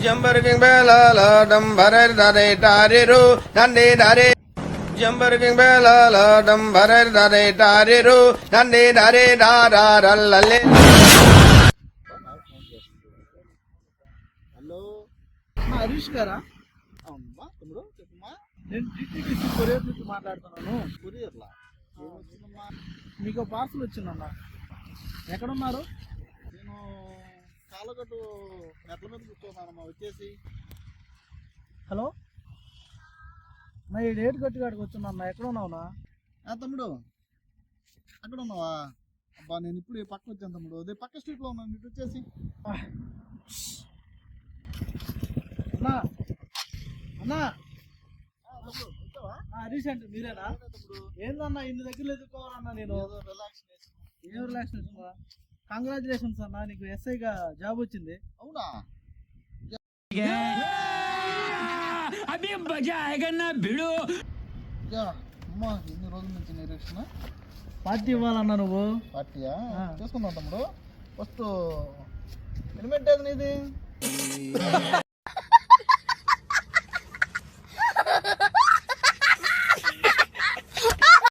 Jumperking bella dumbarer dare tariru nande dare Jumperking bella dumbarer dare tariru nande dare dararallale hello Harish గారా? అమ్మా తమ్ముడు చెప్పమ్మా. నేను TTDC courier నుంచి మాట్లాడుతున్నాను. కొరియర్లా ఏమొచ్చిందమ్మా? మీకు పార్సల్ వచ్చిందమ్మా. ఎక్కడున్నారు? నేను కాలగట్టు మెట్ల మీద కూర్చున్నానమ్మా. వచ్చేసి హలో నా ఈ డేట్ గట్టిగాడికి వచ్చున్నా. ఎక్కడ ఉన్నావునా? తమ్ముడు అక్కడ ఉన్నావా? అబ్బా నేను ఇప్పుడు ఈ పక్క వచ్చాను తమ్ముడు. అదే పక్క స్ట్రీట్లో ఉన్నాను. ఇటు వచ్చేసి అన్నా అన్నా హరీష్ అంటే మీరేనా? ఏందన్నా ఇన్ని దగ్గర ఎదుర్కోవాలన్నా నేను. ఏం రిలాక్సేషన్? కంగ్రాచులేషన్స్ అన్నా, నీకు ఎస్ఐగా జాబ్ వచ్చింది. అవునా? అమ్మా ఎన్ని రోజుల నుంచి నిరీక్షణ. పార్టీ ఇవ్వాలన్నా నువ్వు. పార్టీయా? చేసుకుందాం తమ్ముడు. ఫస్ట్ ఎలిమెంట్ ఏది నీది?